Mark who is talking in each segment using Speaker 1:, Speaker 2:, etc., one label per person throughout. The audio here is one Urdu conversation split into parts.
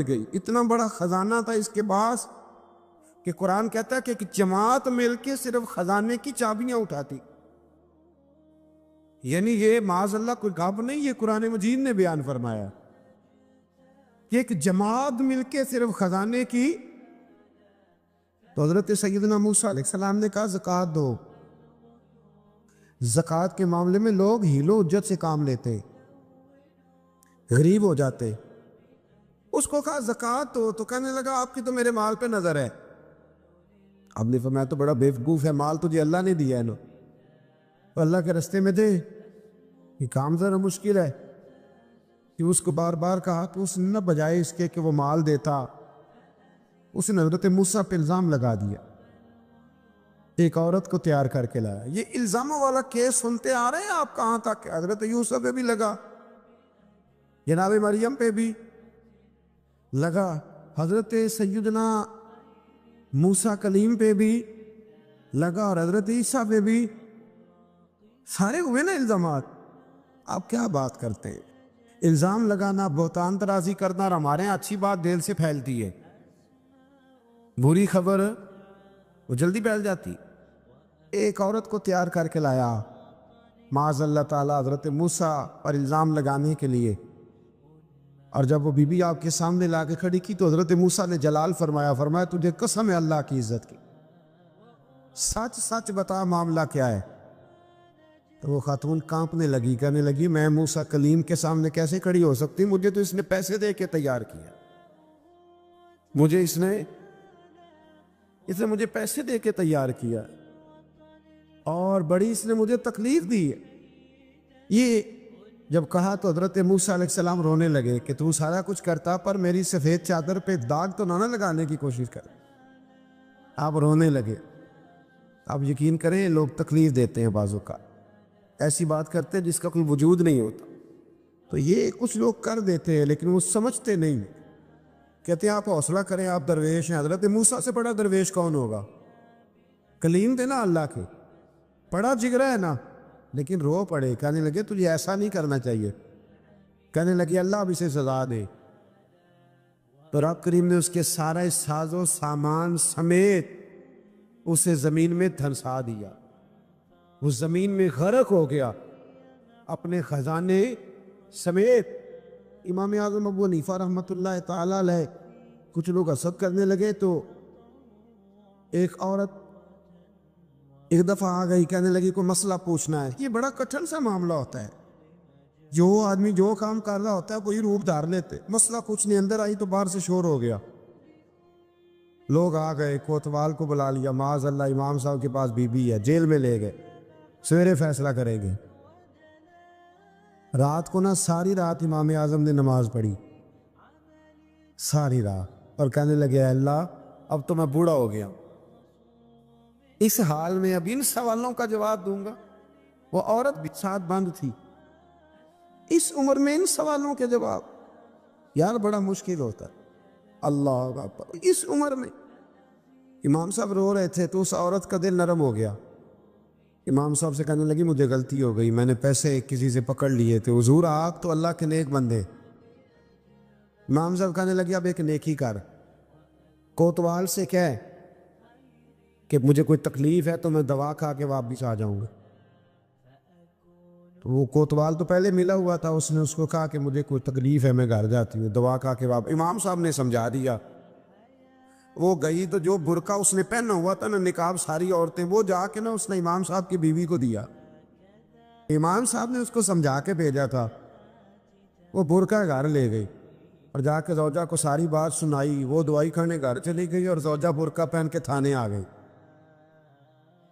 Speaker 1: گئی. اتنا بڑا خزانہ تھا اس کے پاس کہ قرآن کہتا ہے کہ ایک جماعت مل کے صرف خزانے کی چابیاں اٹھاتی. یعنی یہ معاذ اللہ کوئی گپ نہیں، یہ قرآن مجید نے بیان فرمایا کہ ایک جماعت مل کے صرف خزانے کی. تو حضرت سیدنا موسیٰ علیہ السلام نے کہا زکوٰۃ دو. زکوٰۃ کے معاملے میں لوگ ہیل و حجت سے کام لیتے، غریب ہو جاتے. اس کو کہا زکوٰۃ دو تو کہنے لگا آپ کی تو میرے مال پہ نظر ہے. اب نے فرمایا تو بڑا بیوقوف ہے، مال تجھے اللہ نے دیا ہے نا، تو اللہ کے رستے میں دے. یہ کام ذرا مشکل ہے کہ اس کو بار بار کہا تو اس نے نہ بجائے اس کے کہ وہ مال دیتا، اس نے حضرت موسیٰ پہ الزام لگا دیا. ایک عورت کو تیار کر کے لایا. یہ الزاموں والا کیس سنتے آ رہے ہیں آپ کہاں تک؟ حضرت یوسف پہ بھی لگا، جناب مریم پہ بھی لگا، حضرت سیدنا موسیٰ کلیم پہ بھی لگا، اور حضرت عیسیٰ پہ بھی. سارے ہوئے نا الزامات. آپ کیا بات کرتے ہیں؟ الزام لگانا، بہتان ترازی کرنا، اور ہمارے یہاں اچھی بات دل سے پھیلتی ہے، بری خبر وہ جلدی پھیل جاتی. ایک عورت کو تیار کر کے لایا معاذ اللہ تعالیٰ حضرت موسیٰ پر الزام لگانے کے لیے. اور جب وہ بی بی آپ کے سامنے لا کے کھڑی کی تو حضرت موسیٰ نے جلال فرمایا تجھے قسم ہے اللہ کی عزت کی، سچ سچ بتا معاملہ کیا ہے. تو وہ خاتون کانپنے لگی، کہنے لگی میں موسیٰ کلیم کے سامنے کیسے کھڑی ہو سکتی؟ مجھے تو اس نے پیسے دے کے تیار کیا، مجھے اس نے مجھے پیسے دے کے تیار کیا، اور بڑی اس نے مجھے تکلیف دی ہے. یہ جب کہا تو حضرت موسیٰ علیہ السلام رونے لگے کہ تو سارا کچھ کرتا پر میری سفید چادر پہ داغ تو نہ لگانے کی کوشش کر. آپ رونے لگے. آپ یقین کریں لوگ تکلیف دیتے ہیں، بعضوں کا ایسی بات کرتے ہیں جس کا کوئی وجود نہیں ہوتا. تو یہ کچھ لوگ کر دیتے ہیں لیکن وہ سمجھتے نہیں. کہتے ہیں آپ حوصلہ کریں، آپ درویش ہیں. حضرت موسیٰ سے بڑا درویش کون ہوگا؟ کلیم تھے نا اللہ کے، بڑا جگرا ہے نا. لیکن رو پڑے، کہنے لگے تجھے ایسا نہیں کرنا چاہیے. کہنے لگے اللہ اب اسے سزا دے. تو رب کریم نے اس کے سارے ساز و سامان سمیت اسے زمین میں دھنسا دیا. وہ زمین میں غرق ہو گیا اپنے خزانے سمیت. امام اعظم ابو حنیفہ رحمۃ اللہ تعالی علیہ کچھ لوگ حسد کرنے لگے تو ایک عورت ایک دفعہ آ گئی، کہنے لگی کوئی مسئلہ پوچھنا ہے. یہ بڑا کٹھن سا معاملہ ہوتا ہے، جو آدمی جو کام کر رہا ہوتا ہے وہی روپ دھار لیتے. مسئلہ کچھ نہیں، اندر آئی تو باہر سے شور ہو گیا. لوگ آ گئے، کوتوال کو بلا لیا، معاذ اللہ امام صاحب کے پاس بی بی ہے، جیل میں لے گئے، سویرے فیصلہ کریں گے. رات کو ساری رات امام اعظم نے نماز پڑھی، ساری رات، اور کہنے لگے اے اللہ اب تو میں بوڑھا ہو گیا، اس حال میں اب ان سوالوں کا جواب دوں گا. وہ عورت بھی ساتھ بند تھی، اس عمر میں ان سوالوں کے جواب یار بڑا مشکل ہوتا ہے. اللہ اکبر. اس عمر میں امام صاحب رو رہے تھے تو اس عورت کا دل نرم ہو گیا. امام صاحب سے کہنے لگی مجھے غلطی ہو گئی، میں نے پیسے کسی سے پکڑ لیے تھے. حضور آپ تو اللہ کے نیک بندے. امام صاحب کہنے لگے اب ایک نیکی کر، کوتوال سے کہہ کہ مجھے کوئی تکلیف ہے تو میں دوا کھا کے واپس آ جاؤں گا. تو وہ کوتوال تو پہلے ملا ہوا تھا، اس نے اس کو کہا کہ مجھے کوئی تکلیف ہے میں گھر جاتی ہوں، دوا کھا کے واپس. امام صاحب نے سمجھا دیا. وہ گئی تو جو برقع اس نے پہنا ہوا تھا نا نقاب ساری عورتیں، وہ جا کے اس نے امام صاحب کی بیوی کو دیا. امام صاحب نے اس کو سمجھا کے بھیجا تھا. وہ برقع گھر لے گئی اور جا کے زوجہ کو ساری بات سنائی. وہ دوائی کھانے گھر چلی گئی اور زوجہ برقع پہن کے تھانے آ گئی.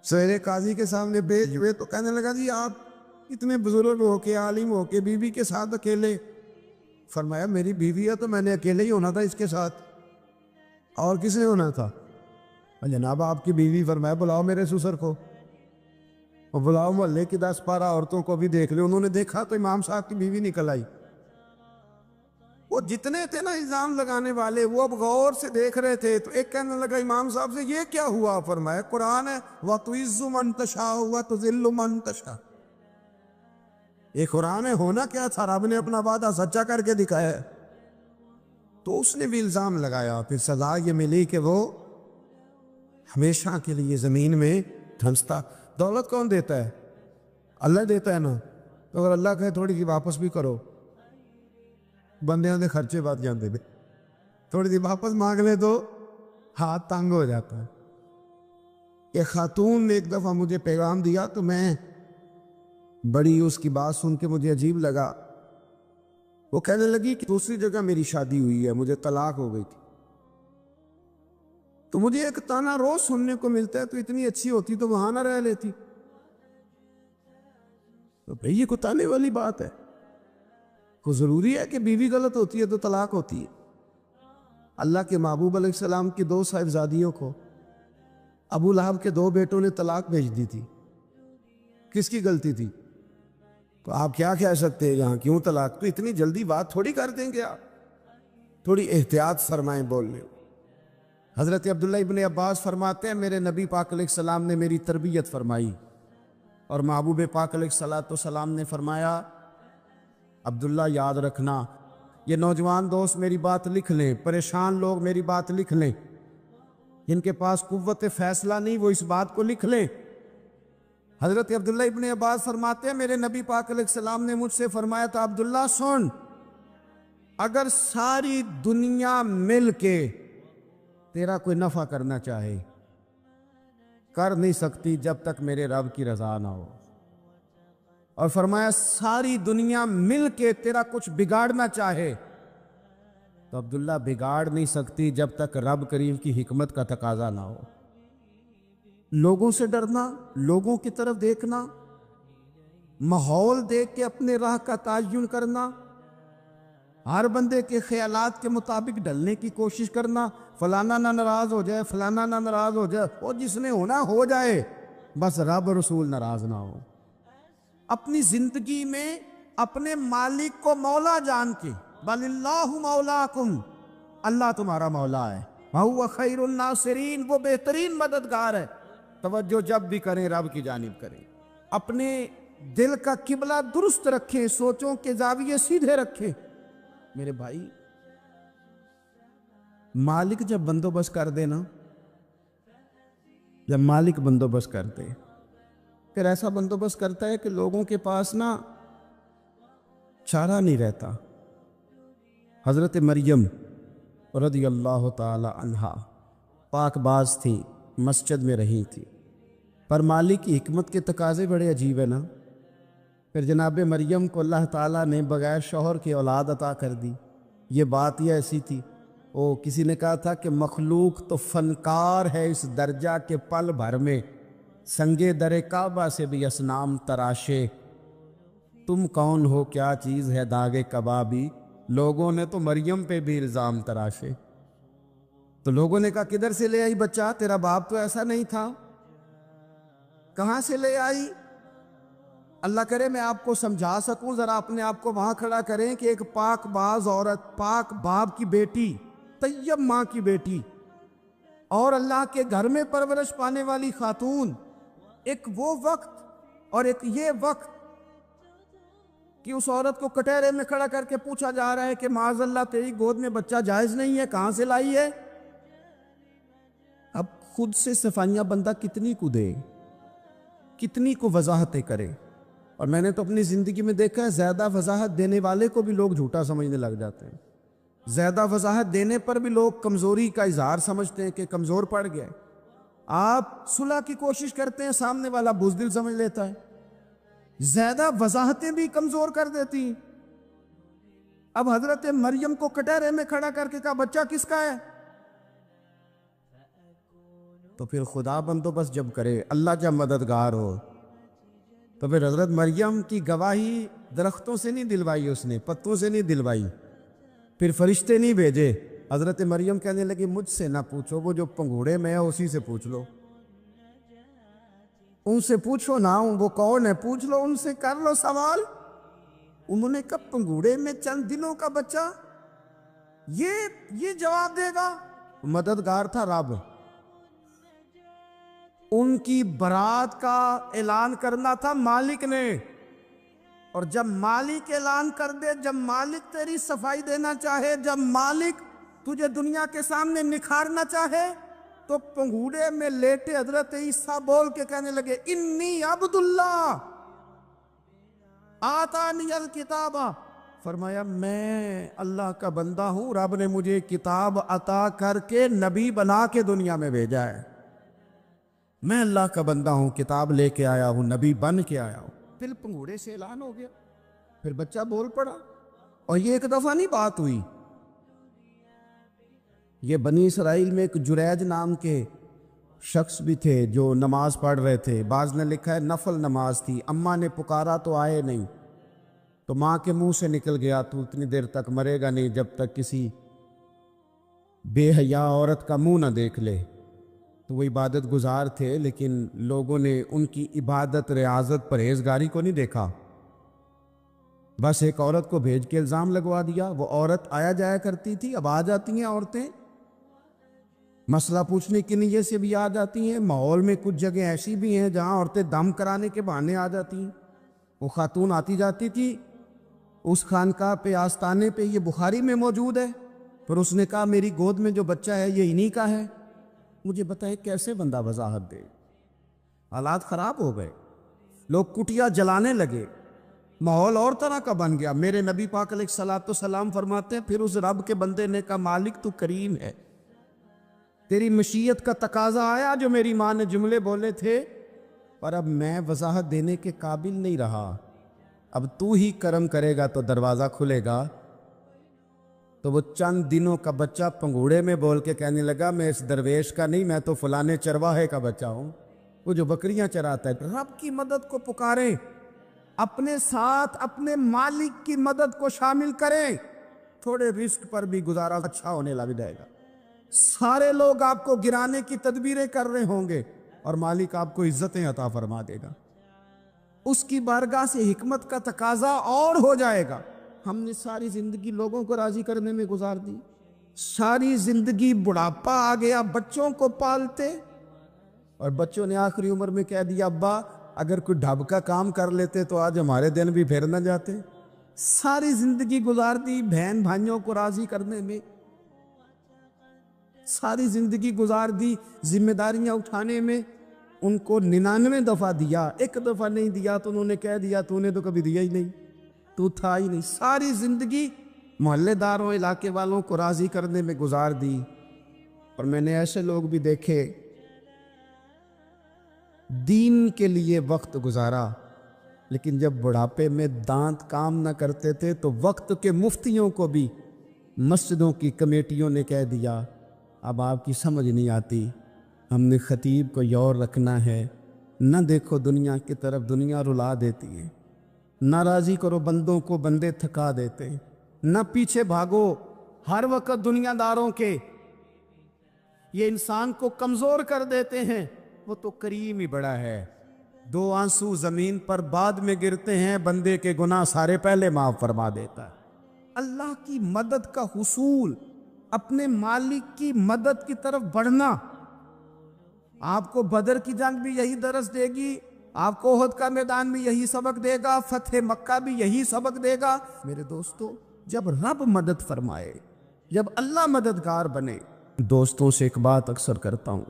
Speaker 1: سویرے قاضی کے سامنے بھیج ہوئے تو کہنے لگا جی آپ اتنے بزرگ ہو کے عالم ہو کے بیوی کے ساتھ اکیلے. فرمایا میری بیوی ہے تو میں نے اکیلے ہی ہونا تھا اس کے ساتھ، اور کس نے ہونا تھا؟ جناب آپ کی بیوی. فرمایا بلاؤ میرے سسر کو، اور بلاؤ محلے کی 10-12 عورتوں کو بھی دیکھ لے. انہوں نے دیکھا تو امام صاحب کی بیوی نکل آئی. وہ جتنے تھے نا الزام لگانے والے وہ اب غور سے دیکھ رہے تھے. تو ایک کہنے لگا امام صاحب سے یہ کیا ہوا؟ فرمایا قرآن ہے وَتُعِزُّ مَن تَشَاءُ وَتُذِلُّ مَن تَشَاءُ. یہ قرآن ہے. ہونا کیا تھا؟ رب نے اپنا وعدہ سچا کر کے دکھایا ہے. تو اس نے بھی الزام لگایا، پھر سزا یہ ملی کہ وہ ہمیشہ کے لیے زمین میں دھنستا۔ دولت کون دیتا ہے؟ اللہ دیتا ہے نا، تو اگر اللہ کہے تھوڑی سی واپس بھی کرو، بندیاں دے خرچے بات جاندے دے، تھوڑی سی واپس مانگ لے تو ہاتھ تنگ ہو جاتا ہے۔ ایک خاتون نے ایک دفعہ مجھے پیغام دیا تو میں بڑی اس کی بات سن کے مجھے عجیب لگا۔ وہ کہنے لگی کہ دوسری جگہ میری شادی ہوئی ہے، مجھے طلاق ہو گئی تھی، تو مجھے ایک تانا روز سننے کو ملتا ہے تو اتنی اچھی ہوتی تو وہاں نہ رہ لیتی۔ تو بھئی یہ کوئی تانے والی بات ہے؟ کو ضروری ہے کہ بیوی غلط ہوتی ہے تو طلاق ہوتی ہے؟ اللہ کے محبوب علیہ السلام کی 2 صاحبزادیوں کو ابو لہب کے 2 بیٹوں نے طلاق بھیج دی تھی، کس کی غلطی تھی؟ تو آپ کیا کہہ سکتے ہیں یہاں کیوں طلاق؟ تو اتنی جلدی بات تھوڑی کر دیں گے آپ، تھوڑی احتیاط فرمائیں بولنے۔ حضرت عبداللہ ابن عباس فرماتے ہیں میرے نبی پاک علیہ السلام نے میری تربیت فرمائی، اور محبوب پاک علیہ السلام نے فرمایا عبداللہ یاد رکھنا، یہ نوجوان دوست میری بات لکھ لیں، پریشان لوگ میری بات لکھ لیں، جن کے پاس قوت فیصلہ نہیں وہ اس بات کو لکھ لیں۔ حضرت عبداللہ ابن عباس فرماتے ہیں میرے نبی پاک علیہ السلام نے مجھ سے فرمایا تھا عبداللہ سن، اگر ساری دنیا مل کے تیرا کوئی نفع کرنا چاہے کر نہیں سکتی جب تک میرے رب کی رضا نہ ہو، اور فرمایا ساری دنیا مل کے تیرا کچھ بگاڑنا چاہے تو عبداللہ بگاڑ نہیں سکتی جب تک رب کریم کی حکمت کا تقاضا نہ ہو۔ لوگوں سے ڈرنا، لوگوں کی طرف دیکھنا، ماحول دیکھ کے اپنے راہ کا تعین کرنا، ہر بندے کے خیالات کے مطابق ڈھلنے کی کوشش کرنا، فلانا نہ ناراض ہو جائے، فلانا نہ ناراض ہو جائے، اور جس نے ہونا ہو جائے، بس رب رسول ناراض نہ ہو۔ اپنی زندگی میں اپنے مالک کو مولا جان کے، بل اللہ مولاکم، اللہ تمہارا مولا ہے، وَهُوَ خَيْرُ النَّاصِرِينَ، وہ بہترین مددگار ہے۔ توجہ جب بھی کریں رب کی جانب کریں، اپنے دل کا قبلہ درست رکھیں، سوچوں کے زاویے سیدھے رکھیں۔ میرے بھائی، مالک جب بندوبست کر دے نا، جب مالک بندوبست کر دے، پھر ایسا بندوبست کرتا ہے کہ لوگوں کے پاس نا چارہ نہیں رہتا۔ حضرت مریم رضی اللہ تعالی عنہا پاک باز تھی، مسجد میں رہی تھی، پر مالک کی حکمت کے تقاضے بڑے عجیب ہیں نا۔ پھر جناب مریم کو اللہ تعالیٰ نے بغیر شوہر کی اولاد عطا کر دی۔ یہ بات یہ ایسی تھی، کسی نے کہا تھا کہ مخلوق تو فنکار ہے اس درجہ کے پل بھر میں سنگے در کعبہ سے بھی اصنام تراشے، تم کون ہو کیا چیز ہے داغے کبابی، لوگوں نے تو مریم پہ بھی الزام تراشے۔ تو لوگوں نے کہا کدھر سے لے آئی بچہ، تیرا باپ تو ایسا نہیں تھا، کہاں سے لے آئی؟ اللہ کرے میں آپ کو سمجھا سکوں، ذرا اپنے آپ کو وہاں کھڑا کریں کہ ایک پاک باز عورت، پاک باپ کی بیٹی، طیب ماں کی بیٹی، اور اللہ کے گھر میں پرورش پانے والی خاتون، ایک وہ وقت اور ایک یہ وقت کہ اس عورت کو کٹہرے میں کھڑا کر کے پوچھا جا رہا ہے کہ معاذ اللہ تیری گود میں بچہ جائز نہیں ہے، کہاں سے لائی ہے؟ اب خود سے صفائیاں بندہ کتنی کو دے، کتنی کو وضاحتیں کرے۔ اور میں نے تو اپنی زندگی میں دیکھا ہے زیادہ وضاحت دینے والے کو بھی لوگ جھوٹا سمجھنے لگ جاتے ہیں، زیادہ وضاحت دینے پر بھی لوگ کمزوری کا اظہار سمجھتے ہیں کہ کمزور پڑ گیا ہے۔ آپ صلح کی کوشش کرتے ہیں، سامنے والا بزدل سمجھ لیتا ہے، زیادہ وضاحتیں بھی کمزور کر دیتی ہیں۔ اب حضرت مریم کو کٹہرے میں کھڑا کر کے کہا بچہ کس کا ہے؟ تو پھر خدا بندوبست جب کرے، اللہ جب مددگار ہو، تو پھر حضرت مریم کی گواہی درختوں سے نہیں دلوائی، اس نے پتوں سے نہیں دلوائی، پھر فرشتے نہیں بھیجے۔ حضرت مریم کہنے لگی مجھ سے نہ پوچھو، وہ جو پنگوڑے میں ہے اسی سے پوچھ لو، ان سے پوچھو نا، وہ کون ہے پوچھ لو، ان سے کر لو سوال۔ انہوں نے کہا پنگوڑے میں چند دنوں کا بچہ، یہ جواب دے گا؟ مددگار تھا رب، ان کی برات کا اعلان کرنا تھا مالک نے، اور جب مالک اعلان کر دے، جب مالک تیری صفائی دینا چاہے، جب مالک تجھے دنیا کے سامنے نکھارنا چاہے تو پنگوڑے میں لیٹے حضرت عیسیٰ بول کے کہنے لگے انی عبداللہ آتانی الکتاب، فرمایا میں اللہ کا بندہ ہوں، رب نے مجھے کتاب عطا کر کے نبی بنا کے دنیا میں بھیجا ہے، میں اللہ کا بندہ ہوں، کتاب لے کے آیا ہوں، نبی بن کے آیا ہوں۔ پھر پنگوڑے سے اعلان ہو گیا، پھر بچہ بول پڑا، اور یہ ایک دفعہ نہیں بات ہوئی۔ یہ بنی اسرائیل میں ایک جریج نام کے شخص بھی تھے جو نماز پڑھ رہے تھے، بعض نے لکھا ہے نفل نماز تھی، اماں نے پکارا تو آئے نہیں، تو ماں کے منہ سے نکل گیا تو اتنی دیر تک مرے گا نہیں جب تک کسی بے حیا عورت کا منہ نہ دیکھ لے۔ تو وہ عبادت گزار تھے، لیکن لوگوں نے ان کی عبادت، ریاضت، پرہیزگاری کو نہیں دیکھا، بس ایک عورت کو بھیج کے الزام لگوا دیا۔ وہ عورت آیا جایا کرتی تھی، اب آ جاتی ہیں عورتیں، مسئلہ پوچھنے کی نیت سے بھی آ جاتی ہیں۔ ماحول میں کچھ جگہ ایسی بھی ہیں جہاں عورتیں دم کرانے کے بہانے آ جاتی ہیں۔ وہ خاتون آتی جاتی تھی اس خانقاہ پہ، آستانے پہ، یہ بخاری میں موجود ہے، پھر اس نے کہا میری گود میں جو بچہ ہے یہ انہی کا ہے۔ مجھے بتائے کیسے بندہ وضاحت دے؟ حالات خراب ہو گئے، لوگ کٹیا جلانے لگے، ماحول اور طرح کا بن گیا۔ میرے نبی پاک علیہ الصلوۃ والسلام فرماتے ہیں پھر اس رب کے بندے نے کہا مالک تو کریم ہے، تیری مشیت کا تقاضا آیا جو میری ماں نے جملے بولے تھے، پر اب میں وضاحت دینے کے قابل نہیں رہا، اب تو ہی کرم کرے گا تو دروازہ کھلے گا۔ تو وہ چند دنوں کا بچہ پنگوڑے میں بول کے کہنے لگا میں اس درویش کا نہیں، میں تو فلانے چرواہے کا بچہ ہوں، وہ جو بکریاں چراتا ہے۔ رب کی مدد کو پکاریں، اپنے ساتھ اپنے مالک کی مدد کو شامل کریں، تھوڑے رزق پر بھی گزارا اچھا ہونے لگ جائے گا۔ سارے لوگ آپ کو گرانے کی تدبیریں کر رہے ہوں گے اور مالک آپ کو عزتیں عطا فرما دے گا، اس کی بارگاہ سے حکمت کا تقاضا اور ہو جائے گا۔ ہم نے ساری زندگی لوگوں کو راضی کرنے میں گزار دی، ساری زندگی بڑھاپا آ گیا بچوں کو پالتے، اور بچوں نے آخری عمر میں کہہ دیا ابا اگر کوئی ڈھب کا کام کر لیتے تو آج ہمارے دن بھی پھر نہ جاتے۔ ساری زندگی گزار دی بہن بھائیوں کو راضی کرنے میں، ساری زندگی گزار دی ذمہ داریاں اٹھانے میں، ان کو 99 دفعہ دیا، ایک دفعہ نہیں دیا تو انہوں نے کہہ دیا تو نے تو کبھی دیا ہی نہیں، تو تھا ہی نہیں۔ ساری زندگی محلے داروں، علاقے والوں کو راضی کرنے میں گزار دی۔ اور میں نے ایسے لوگ بھی دیکھے دین کے لیے وقت گزارا، لیکن جب بڑھاپے میں دانت کام نہ کرتے تھے تو وقت کے مفتیوں کو بھی مسجدوں کی کمیٹیوں نے کہہ دیا اب آپ کی سمجھ نہیں آتی، ہم نے خطیب کو یور رکھنا ہے، نہ دیکھو دنیا کی طرف، دنیا رلا دیتی ہے، نہ راضی کرو بندوں کو، بندے تھکا دیتے، نہ پیچھے بھاگو ہر وقت دنیا داروں کے، یہ انسان کو کمزور کر دیتے ہیں۔ وہ تو کریم ہی بڑا ہے، 2 آنسو زمین پر بعد میں گرتے ہیں، بندے کے گناہ سارے پہلے معاف فرما دیتا ہے۔ اللہ کی مدد کا حصول، اپنے مالک کی مدد کی طرف بڑھنا، آپ کو بدر کی جنگ بھی یہی درس دے گی، آپ کو احد کا میدان بھی یہی سبق دے گا، فتح مکہ بھی یہی سبق دے گا۔ میرے دوستو جب رب مدد فرمائے، جب اللہ مددگار بنے، دوستوں سے ایک بات اکثر کرتا ہوں،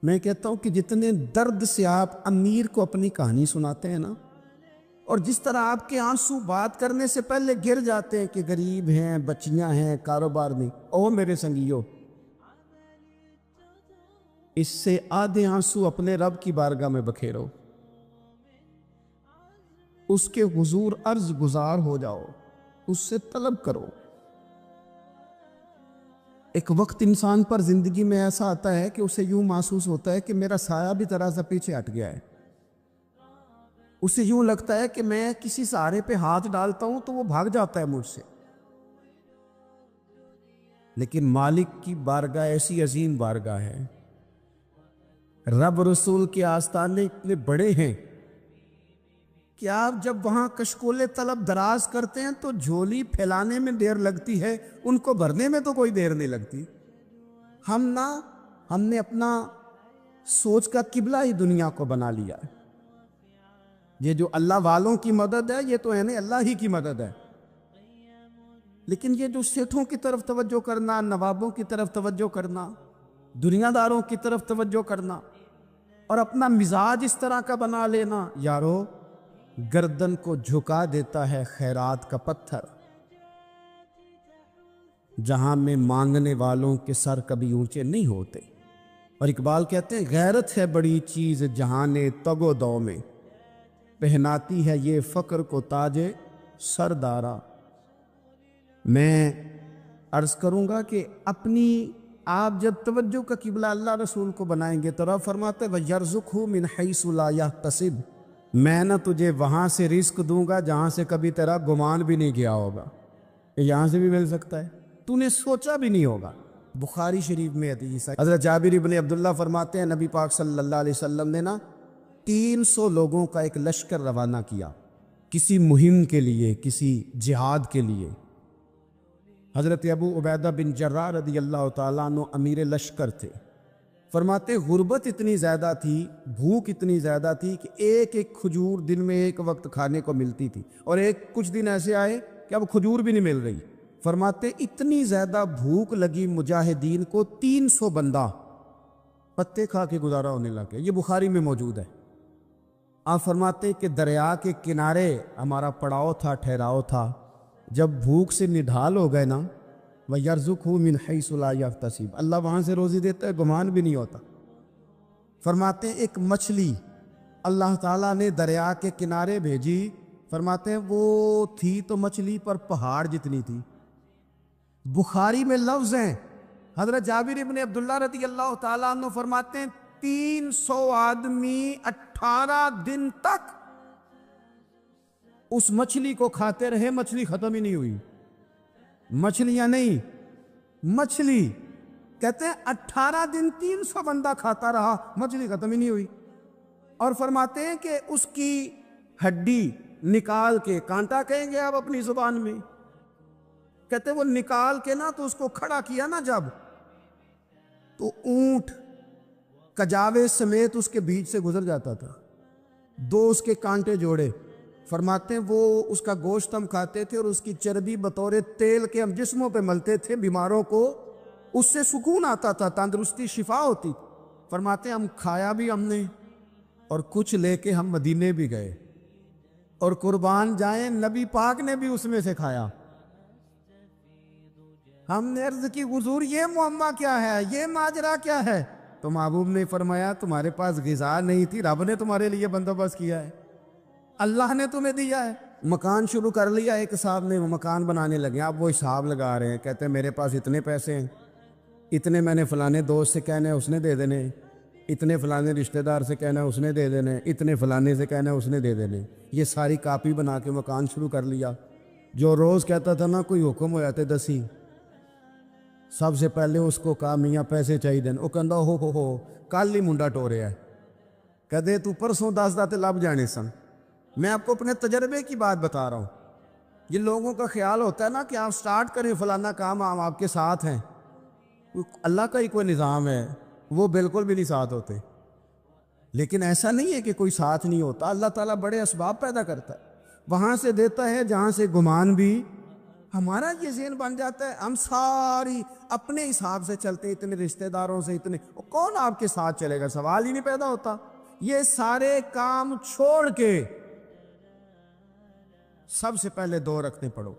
Speaker 1: میں کہتا ہوں کہ جتنے درد سے آپ امیر کو اپنی کہانی سناتے ہیں نا، اور جس طرح آپ کے آنسو بات کرنے سے پہلے گر جاتے ہیں کہ غریب ہیں، بچیاں ہیں، کاروبار نہیں، او میرے سنگیو، اس سے آدھے آنسو اپنے رب کی بارگاہ میں بکھیرو، اس کے حضور عرض گزار ہو جاؤ، اس سے طلب کرو۔ ایک وقت انسان پر زندگی میں ایسا آتا ہے کہ اسے یوں محسوس ہوتا ہے کہ میرا سایہ بھی ذرا سا پیچھے ہٹ گیا ہے، اسے یوں لگتا ہے کہ میں کسی سہارے پہ ہاتھ ڈالتا ہوں تو وہ بھاگ جاتا ہے مجھ سے، لیکن مالک کی بارگاہ ایسی عظیم بارگاہ ہے، رب رسول کے آستانے اتنے بڑے ہیں کہ آپ جب وہاں کشکول طلب دراز کرتے ہیں تو جھولی پھیلانے میں دیر لگتی ہے، ان کو بھرنے میں تو کوئی دیر نہیں لگتی۔ ہم نے اپنا سوچ کا قبلہ ہی دنیا کو بنا لیا ہے۔ یہ جو اللہ والوں کی مدد ہے یہ تو ہے نا اللہ ہی کی مدد ہے، لیکن یہ جو سیٹھوں کی طرف توجہ کرنا، نوابوں کی طرف توجہ کرنا، دنیا داروں کی طرف توجہ کرنا اور اپنا مزاج اس طرح کا بنا لینا، یارو گردن کو جھکا دیتا ہے خیرات کا پتھر، جہاں میں مانگنے والوں کے سر کبھی اونچے نہیں ہوتے۔ اور اقبال کہتے ہیں غیرت ہے بڑی چیز جہان تگ و دو میں، پہناتی ہے یہ فقر کو تاج سردارا۔ میں عرض کروں گا کہ اپنی آپ جب توجہ کا قبلہ اللہ رسول کو بنائیں گے تو رب فرماتے وَيَرْزُقْهُ مِنْ حَيْثُ لَا يَحْتَسِبُ، میں نہ تجھے وہاں سے رزق دوں گا جہاں سے کبھی تیرا گمان بھی نہیں گیا ہوگا، یہاں سے بھی مل سکتا ہے، تو نے سوچا بھی نہیں ہوگا۔ بخاری شریف میں حدیث ہے، حضرت جابر ابن عبداللہ فرماتے ہیں نبی پاک صلی اللہ علیہ وسلم نے نا 300 لوگوں کا ایک لشکر روانہ کیا کسی مہم کے لیے، کسی جہاد کے لیے۔ حضرت ابو عبیدہ بن جراح رضی اللہ تعالیٰ عنہ امیر لشکر تھے۔ فرماتے غربت اتنی زیادہ تھی، بھوک اتنی زیادہ تھی کہ ایک ایک کھجور دن میں ایک وقت کھانے کو ملتی تھی، اور کچھ دن ایسے آئے کہ اب کھجور بھی نہیں مل رہی۔ فرماتے اتنی زیادہ بھوک لگی مجاہدین کو 300 بندہ پتے کھا کے گزارا ہونے لگے، یہ بخاری میں موجود ہے۔ آپ فرماتے کہ دریا کے کنارے ہمارا پڑاؤ تھا، ٹھہراؤ تھا، جب بھوک سے نڈھال ہو گئے نا وَيَرْزُقْهُ مِنْ حَيْثُ لَا يَحْتَسِبُ، اللہ وہاں سے روزی دیتا ہے، گمان بھی نہیں ہوتا۔ فرماتے ہیں ایک مچھلی اللہ تعالیٰ نے دریا کے کنارے بھیجی، فرماتے ہیں وہ تھی تو مچھلی پر پہاڑ جتنی تھی۔ بخاری میں لفظ ہیں، حضرت جابر ابن عبداللہ رضی اللہ تعالیٰ عنہ فرماتے ہیں 300 آدمی 18 دن تک اس مچھلی کو کھاتے رہے، مچھلی ختم ہی نہیں ہوئی۔ مچھلیاں نہیں، مچھلی کہتے ہیں 18 دن 300 بندہ کھاتا رہا، مچھلی ختم ہی نہیں ہوئی۔ اور فرماتے ہیں کہ اس کی ہڈی نکال کے، کانٹا کہیں گے آپ اپنی زبان میں، کہتے ہیں وہ نکال کے نا تو اس کو کھڑا کیا نا جب، تو اونٹ کجاوے سمیت اس کے بیچ سے گزر جاتا تھا، 2 اس کے کانٹے جوڑے۔ فرماتے ہیں وہ اس کا گوشت ہم کھاتے تھے اور اس کی چربی بطور تیل کے ہم جسموں پہ ملتے تھے، بیماروں کو اس سے سکون آتا تھا، تندرستی شفا ہوتی۔ فرماتے ہیں ہم کھایا بھی ہم نے، اور کچھ لے کے ہم مدینے بھی گئے، اور قربان جائیں نبی پاک نے بھی اس میں سے کھایا۔ ہم نے عرض کی حضور یہ معمہ کیا ہے، یہ ماجرا کیا ہے؟ تو محبوب نے فرمایا تمہارے پاس غذا نہیں تھی، رب نے تمہارے لیے بندوبست کیا ہے، اللہ نے تمہیں دیا ہے۔ مکان شروع کر لیا ایک صاحب نے، وہ مکان بنانے لگے، آپ وہ حساب لگا رہے ہیں، کہتے ہیں میرے پاس اتنے پیسے ہیں، اتنے میں نے فلانے دوست سے کہنا ہے اس نے دے دینے، اتنے فلانے رشتہ دار سے کہنا ہے اس نے دے دینے، اتنے فلانے سے کہنا ہے اس نے دے دینے۔ یہ ساری کاپی بنا کے مکان شروع کر لیا۔ جو روز کہتا تھا نا کوئی حکم ہو جاتے دسی، سب سے پہلے اس کو کہا میاں پیسے چاہیے، وہ کہندا ہو کل ہی منڈا ٹوریا ہے، کہتے تو پرسوں 10 داتے لب جانے سن۔ میں آپ کو اپنے تجربے کی بات بتا رہا ہوں۔ یہ لوگوں کا خیال ہوتا ہے نا کہ آپ سٹارٹ کریں فلانا کام، ہم آپ کے ساتھ ہیں، اللہ کا ہی کوئی نظام ہے، وہ بالکل بھی نہیں ساتھ ہوتے۔ لیکن ایسا نہیں ہے کہ کوئی ساتھ نہیں ہوتا، اللہ تعالیٰ بڑے اسباب پیدا کرتا ہے، وہاں سے دیتا ہے جہاں سے گمان بھی۔ ہمارا یہ ذہن بن جاتا ہے ہم ساری اپنے حساب سے چلتے، اتنے رشتہ داروں سے، اتنے کون آپ کے ساتھ چلے گا، سوال ہی نہیں پیدا ہوتا۔ یہ سارے کام چھوڑ کے سب سے پہلے 2 رکعتیں پڑھو،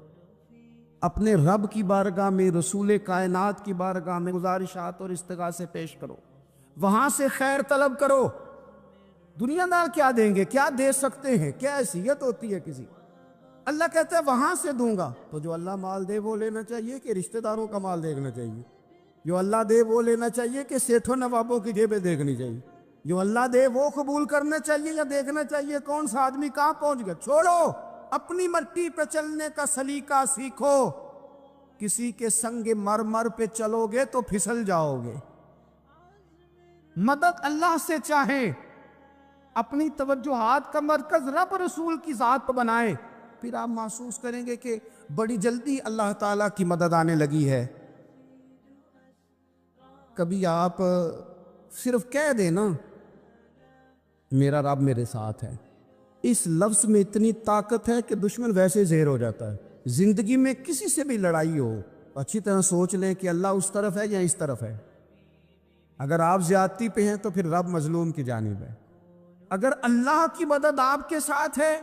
Speaker 1: اپنے رب کی بارگاہ میں، رسول کائنات کی بارگاہ میں گزارشات اور استغاثے پیش کرو، وہاں سے خیر طلب کرو۔ دنیا دار کیا دیں گے، کیا دے سکتے ہیں، کیا حیثیت ہوتی ہے کسی، اللہ کہتا ہے وہاں سے دوں گا۔ تو جو اللہ مال دے وہ لینا چاہیے کہ رشتہ داروں کا مال دیکھنا چاہیے؟ جو اللہ دے وہ لینا چاہیے کہ سیٹھوں نوابوں کی جیبیں دیکھنی چاہیے؟ جو اللہ دے وہ قبول کرنا چاہیے یا دیکھنا چاہیے کون سا آدمی کہاں پہنچ گیا؟ چھوڑو، اپنی مٹی پہ چلنے کا سلیقہ سیکھو۔ کسی کے سنگ مرمر پہ چلو گے تو پھسل جاؤ گے۔ مدد اللہ سے چاہیں، اپنی توجہات کا مرکز رب رسول کی ذات پہ بنائیں، پھر آپ محسوس کریں گے کہ بڑی جلدی اللہ تعالیٰ کی مدد آنے لگی ہے۔ کبھی آپ صرف کہہ دیں نا میرا رب میرے ساتھ ہے، اس لفظ میں اتنی طاقت ہے کہ دشمن ویسے زہر ہو جاتا ہے۔ زندگی میں کسی سے بھی لڑائی ہو اچھی طرح سوچ لیں کہ اللہ اس طرف ہے یا اس طرف ہے. اگر آپ زیادتی پہ ہیں تو پھر رب مظلوم کی جانب ہے. اگر اللہ کی مدد آپ کے ساتھ ہے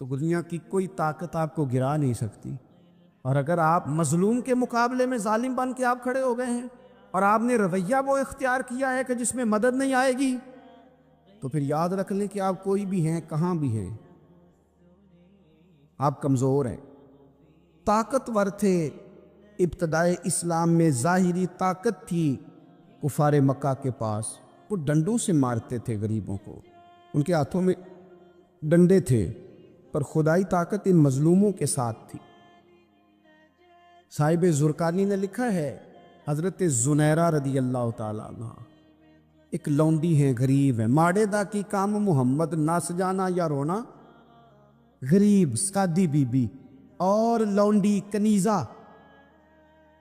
Speaker 1: تو دنیا کی کوئی طاقت آپ کو گرا نہیں سکتی. اور اگر آپ مظلوم کے مقابلے میں ظالم بن کے آپ کھڑے ہو گئے ہیں اور آپ نے رویہ وہ اختیار کیا ہے کہ جس میں مدد نہیں آئے گی، تو پھر یاد رکھ لیں کہ آپ کوئی بھی ہیں، کہاں بھی ہیں، آپ کمزور ہیں. طاقتور تھے. ابتدائے اسلام میں ظاہری طاقت تھی کفار مکہ کے پاس. وہ ڈنڈوں سے مارتے تھے غریبوں کو، ان کے ہاتھوں میں ڈنڈے تھے، پر خدائی طاقت ان مظلوموں کے ساتھ تھی. صاحب زرقانی نے لکھا ہے، حضرت زنیرہ رضی اللہ تعالیٰ عنہ ایک لونڈی ہے، غریب ہے. ماڑے دا کی کام محمد نہ سجانا یا رونا. غریب سادی بی بی اور لونڈی کنیزہ،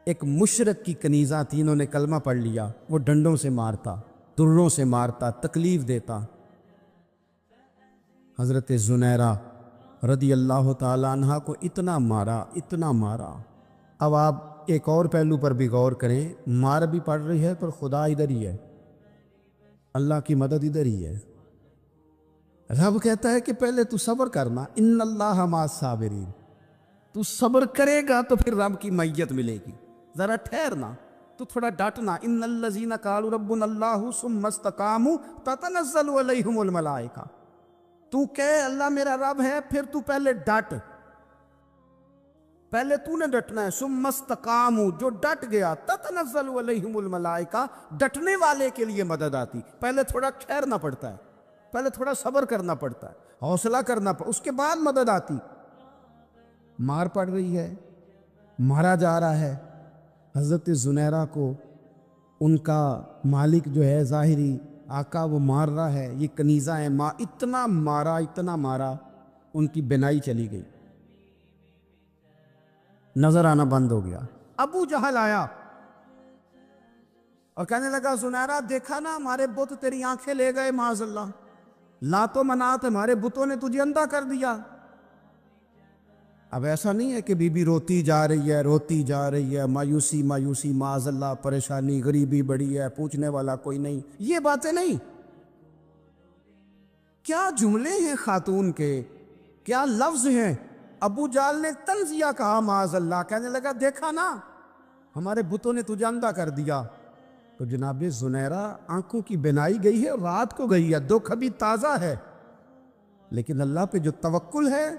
Speaker 1: ایک مشرک کی کنیزہ تھی. انہوں نے کلمہ پڑھ لیا. وہ ڈنڈوں سے مارتا، دروں سے مارتا، تکلیف دیتا. حضرت زنیرہ رضی اللہ تعالیٰ عنہ کو اتنا مارا، اتنا مارا. اب آپ ایک اور پہلو پر بھی غور کریں. مار بھی پڑ رہی ہے پر خدا ادھر ہی ہے، اللہ کی مدد ادھر ہی ہے. رب کہتا ہے کہ پہلے تو صبر کرنا، ان اللہ مع الصابرین. تو صبر کرے گا تو پھر رب کی معیت ملے گی. ذرا ٹھہرنا، تو تھوڑا ڈٹنا. ان الذین قالوا ربنا اللہ ثم استقاموا تتنزل علیہم الملائکہ. تو کہے اللہ میرا رب ہے، پھر تو پہلے ڈٹ، پہلے تو نے ڈٹنا ہے. ثم استقاموا، جو ڈٹ گیا، تتنزل علیہم الملائکہ، ڈٹنے والے کے لیے مدد آتی. پہلے تھوڑا ٹھہرنا پڑتا ہے، پہلے تھوڑا صبر کرنا پڑتا ہے، حوصلہ کرنا پڑتا، اس کے بعد مدد آتی. مار پڑ رہی ہے، مارا جا رہا ہے. حضرت زنیرہ کو ان کا مالک جو ہے ظاہری آقا وہ مار رہا ہے. یہ کنیزہ ہے، اتنا مارا، اتنا مارا، ان کی بینائی چلی گئی، نظر آنا بند ہو گیا. ابو جہل آیا اور کہنے لگا زنیرہ دیکھا نا ہمارے بت تیری آنکھیں لے گئے، معاذ اللہ، لات و منات ہمارے بتوں نے تجھے اندھا کر دیا. اب ایسا نہیں ہے کہ بی بی روتی جا رہی ہے، روتی جا رہی ہے، مایوسی مایوسی، معاذ اللہ، پریشانی، غریبی بڑی ہے، پوچھنے والا کوئی نہیں، یہ باتیں نہیں. کیا جملے ہیں خاتون کے، کیا لفظ ہیں. ابو جال نے تنزیہ کہا، معاذ اللہ، کہنے لگا دیکھا نا ہمارے بتوں نے تجھے اندھا کر دیا. تو جناب زنیرہ آنکھوں کی بینائی گئی ہے، رات کو گئی ہے، دکھ ابھی تازہ ہے، لیکن اللہ پہ جو توکل ہے،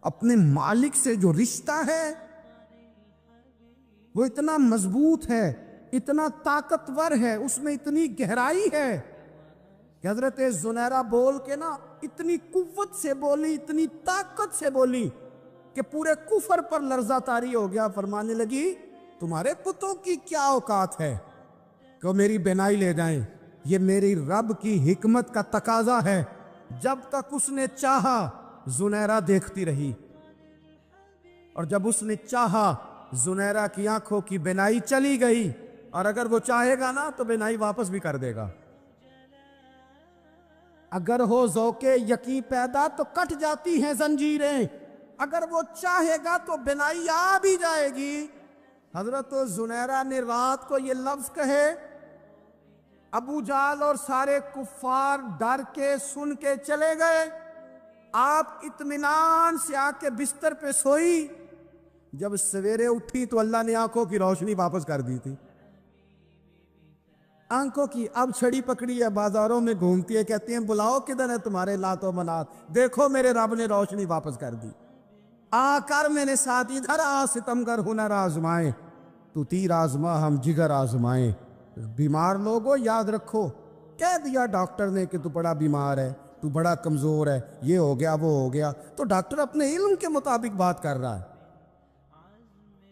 Speaker 1: اپنے مالک سے جو رشتہ ہے، وہ اتنا مضبوط ہے، اتنا طاقتور ہے، اس میں اتنی گہرائی ہے کہ حضرت زنیرہ بول کے نا اتنی قوت سے بولی، اتنی طاقت سے بولی کہ پورے کفر پر لرزہ طاری ہو گیا. فرمانے لگی تمہارے پتوں کی کیا اوقات ہے کہ وہ میری بینائی لے جائیں. یہ میری رب کی حکمت کا تقاضا ہے. جب تک اس نے چاہا زنیرہ دیکھتی رہی، اور جب اس نے چاہا زنیرہ کی آنکھوں کی بینائی چلی گئی. اور اگر وہ چاہے گا نا تو بینائی واپس بھی کر دے گا. اگر ہو ذوق یقین پیدا تو کٹ جاتی ہیں زنجیریں، اگر وہ چاہے گا تو بینائی آ بھی جائے گی. حضرت زنیرہ نے رات کو یہ لفظ کہے، ابو جال اور سارے کفار ڈر کے سن کے چلے گئے. آپ اطمینان سے آ کے بستر پہ سوئی. جب سویرے اٹھی تو اللہ نے آنکھوں کی روشنی واپس کر دی تھی. آنکھوں کی اب چھڑی پکڑی ہے، بازاروں میں گھومتی ہے، کہتی ہیں بلاؤ کدھر ہے تمہارے لات و منات، دیکھو میرے رب نے روشنی واپس کر دی. آ کر میرے ساتھ ادھر آ، ستمگر ہنر آزمائے، تو تیر آزما ہم جگر آزمائے. بیمار لوگوں یاد رکھو، کہہ دیا ڈاکٹر نے کہ تو بڑا بیمار ہے، تو بڑا کمزور ہے، یہ ہو گیا وہ ہو گیا، تو ڈاکٹر اپنے علم کے مطابق بات کر رہا ہے.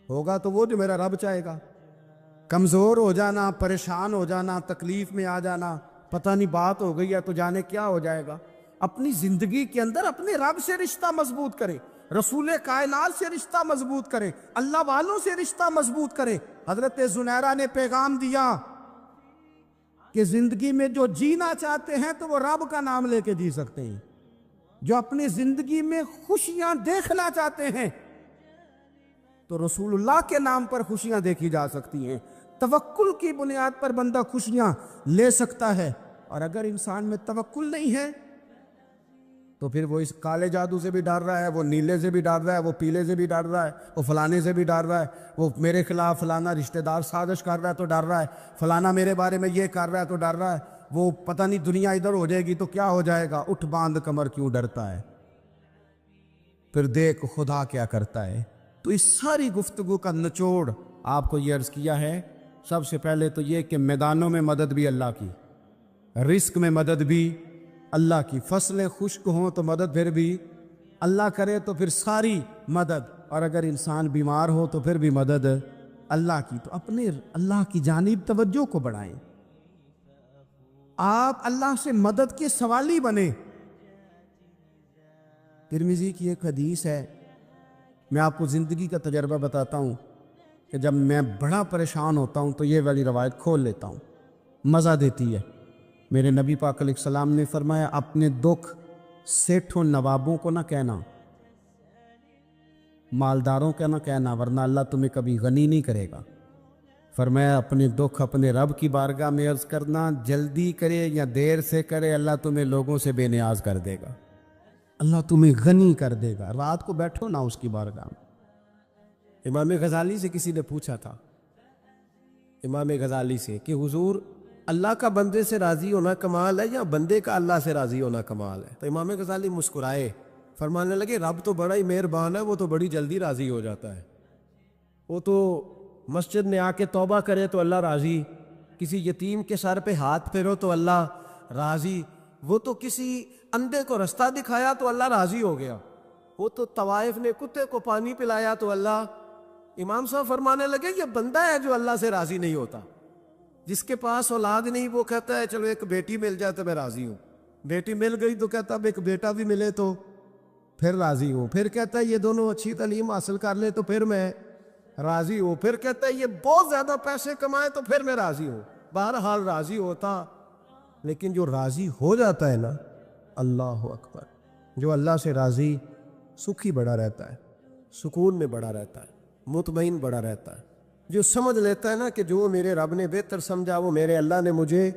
Speaker 1: ہوگا تو وہ جو میرا رب چاہے گا. کمزور ہو جانا، پریشان ہو جانا، تکلیف میں آ جانا، پتہ نہیں بات ہو گئی ہے تو جانے کیا ہو جائے گا. اپنی زندگی کے اندر اپنے رب سے رشتہ مضبوط کرے، رسول کائنات سے رشتہ مضبوط کرے، اللہ والوں سے رشتہ مضبوط کرے. حضرت زنیرہ نے پیغام دیا کہ زندگی میں جو جینا چاہتے ہیں تو وہ رب کا نام لے کے جی سکتے ہیں. جو اپنی زندگی میں خوشیاں دیکھنا چاہتے ہیں تو رسول اللہ کے نام پر خوشیاں دیکھی جا سکتی ہیں. توکل کی بنیاد پر بندہ خوشیاں لے سکتا ہے. اور اگر انسان میں توکل نہیں ہے تو پھر وہ اس کالے جادو سے بھی ڈر رہا ہے، وہ نیلے سے بھی ڈر رہا ہے، وہ پیلے سے بھی ڈر رہا ہے، وہ فلانے سے بھی ڈر رہا ہے، وہ میرے خلاف فلانا رشتہ دار سازش کر رہا ہے تو ڈر رہا ہے، فلانا میرے بارے میں یہ کر رہا ہے تو ڈر رہا ہے، وہ پتہ نہیں دنیا ادھر ہو جائے گی تو کیا ہو جائے گا. اٹھ باندھ کمر کیوں ڈرتا ہے؟ پھر دیکھ خدا کیا کرتا ہے. تو اس ساری گفتگو کا نچوڑ آپ کو یہ عرض کیا ہے. سب سے پہلے تو یہ کہ میدانوں میں مدد بھی اللہ کی، رزق میں مدد بھی اللہ کی، فصلیں خشک ہوں تو مدد پھر بھی اللہ کرے تو پھر ساری مدد، اور اگر انسان بیمار ہو تو پھر بھی مدد اللہ کی. تو اپنے اللہ کی جانب توجہ کو بڑھائیں، آپ اللہ سے مدد کے سوالی بنیں. ترمذی کی ایک حدیث ہے، میں آپ کو زندگی کا تجربہ بتاتا ہوں کہ جب میں بڑا پریشان ہوتا ہوں تو یہ والی روایت کھول لیتا ہوں، مزہ دیتی ہے. میرے نبی پاک علیہ السلام نے فرمایا اپنے دکھ سیٹھوں نوابوں کو نہ کہنا، مالداروں کا نہ کہنا، ورنہ اللہ تمہیں کبھی غنی نہیں کرے گا. فرمایا اپنے دکھ اپنے رب کی بارگاہ میں عرض کرنا، جلدی کرے یا دیر سے کرے اللہ تمہیں لوگوں سے بے نیاز کر دے گا، اللہ تمہیں غنی کر دے گا. رات کو بیٹھو نا اس کی بارگاہ میں. امام غزالی سے کسی نے پوچھا تھا، امام غزالی سے، کہ حضور اللہ کا بندے سے راضی ہونا کمال ہے یا بندے کا اللہ سے راضی ہونا کمال ہے؟ تو امام غزالی مسکرائے، فرمانے لگے رب تو بڑا ہی مہربان ہے، وہ تو بڑی جلدی راضی ہو جاتا ہے. وہ تو مسجد میں آ کے توبہ کرے تو اللہ راضی، کسی یتیم کے سر پہ ہاتھ پھیرو تو اللہ راضی، وہ تو کسی اندھے کو رستہ دکھایا تو اللہ راضی ہو گیا، وہ تو طوائف نے کتے کو پانی پلایا تو اللہ. امام صاحب فرمانے لگے یہ بندہ ہے جو اللہ سے راضی نہیں ہوتا. جس کے پاس اولاد نہیں وہ کہتا ہے چلو ایک بیٹی مل جائے تو میں راضی ہوں، بیٹی مل گئی تو کہتا اب ایک بیٹا بھی ملے تو پھر راضی ہوں، پھر کہتا ہے یہ دونوں اچھی تعلیم حاصل کر لے تو پھر میں راضی ہوں، پھر کہتا ہے یہ بہت زیادہ پیسے کمائے تو پھر میں راضی ہوں. بہرحال راضی ہوتا، لیکن جو راضی ہو جاتا ہے نا، اللہ اکبر، جو اللہ سے راضی سکھی بڑا رہتا ہے، سکون میں بڑا رہتا ہے، مطمئن بڑا رہتا ہے. جو سمجھ لیتا ہے نا کہ جو میرے رب نے بہتر سمجھا وہ میرے اللہ نے مجھے.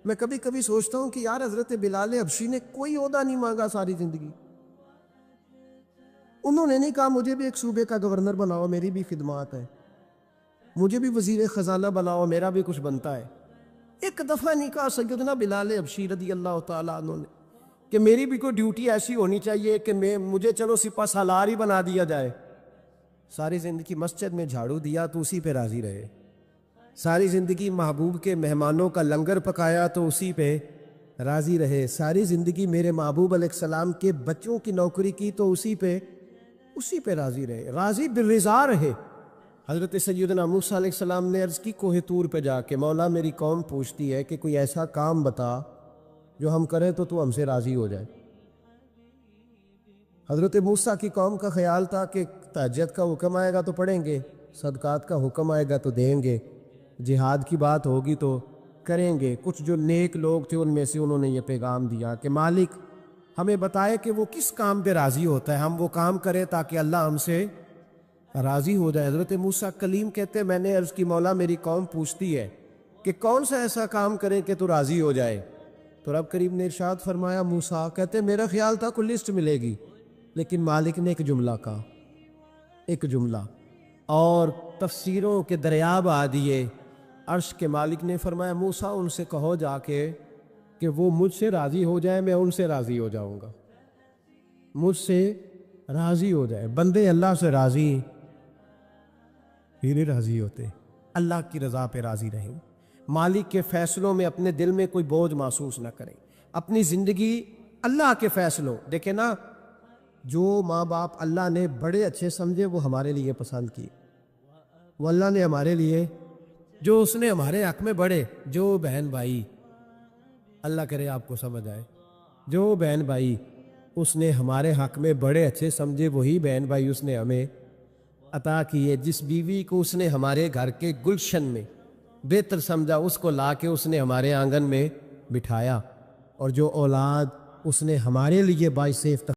Speaker 1: میں کبھی کبھی سوچتا ہوں کہ یار حضرت بلال حبشی نے کوئی عہدہ نہیں مانگا ساری زندگی، انہوں نے نہیں کہا مجھے بھی ایک صوبے کا گورنر بناؤ میری بھی خدمات ہے، مجھے بھی وزیر خزانہ بناؤ میرا بھی کچھ بنتا ہے. ایک دفعہ نہیں کہا سیدنا بلال حبشی رضی اللہ تعالیٰ عنہ نے کہ میری بھی کوئی ڈیوٹی ایسی ہونی چاہیے کہ مجھے چلو سپہ سالار ہی بنا دیا جائے. ساری زندگی مسجد میں جھاڑو دیا تو اسی پہ راضی رہے، ساری زندگی محبوب کے مہمانوں کا لنگر پکایا تو اسی پہ راضی رہے، ساری زندگی میرے محبوب علیہ السلام کے بچوں کی نوکری کی تو اسی پہ راضی رہے، راضی بالرضا رہے. حضرت سیدنا موسیٰ علیہ السلام نے عرض کی کوہ طور پہ جا کے، مولا میری قوم پوچھتی ہے کہ کوئی ایسا کام بتا جو ہم کریں تو ہم سے راضی ہو جائے. حضرت موسیٰ کی قوم کا خیال تھا کہ تہجد کا حکم آئے گا تو پڑھیں گے، صدقات کا حکم آئے گا تو دیں گے، جہاد کی بات ہوگی تو کریں گے. کچھ جو نیک لوگ تھے ان میں سے انہوں نے یہ پیغام دیا کہ مالک ہمیں بتائے کہ وہ کس کام پہ راضی ہوتا ہے، ہم وہ کام کریں تاکہ اللہ ہم سے راضی ہو جائے. حضرت موسیٰ کلیم کہتے میں نے عرض کی مولا میری قوم پوچھتی ہے کہ کون سا ایسا کام کریں کہ تو راضی ہو جائے. تو رب کریم نے ارشاد فرمایا موسیٰ کہتے میرا خیال تھا کوئی لسٹ ملے گی، لیکن مالک نے ایک جملہ کہا، ایک جملہ، اور تفسیروں کے دریا بہا دیے. عرش کے مالک نے فرمایا موسیٰ ان سے کہو جا کے کہ وہ مجھ سے راضی ہو جائے، میں ان سے راضی ہو جاؤں گا، مجھ سے راضی ہو جائے. بندے اللہ سے راضی ہی نہیں راضی ہوتے، اللہ کی رضا پہ راضی رہیں، مالک کے فیصلوں میں اپنے دل میں کوئی بوجھ محسوس نہ کریں، اپنی زندگی اللہ کے فیصلوں. دیکھیں نا، جو ماں باپ اللہ نے بڑے اچھے سمجھے وہ ہمارے لیے پسند کی، وہ اللہ نے ہمارے لیے جو اس نے ہمارے حق میں بڑے، جو بہن بھائی، اللہ کرے آپ کو سمجھ آئے، جو بہن بھائی اس نے ہمارے حق میں بڑے اچھے سمجھے وہی بہن بھائی اس نے ہمیں عطا کیے. جس بیوی کو اس نے ہمارے گھر کے گلشن میں بہتر سمجھا اس کو لا کے اس نے ہمارے آنگن میں بٹھایا، اور جو اولاد
Speaker 2: اس نے ہمارے لیے باعث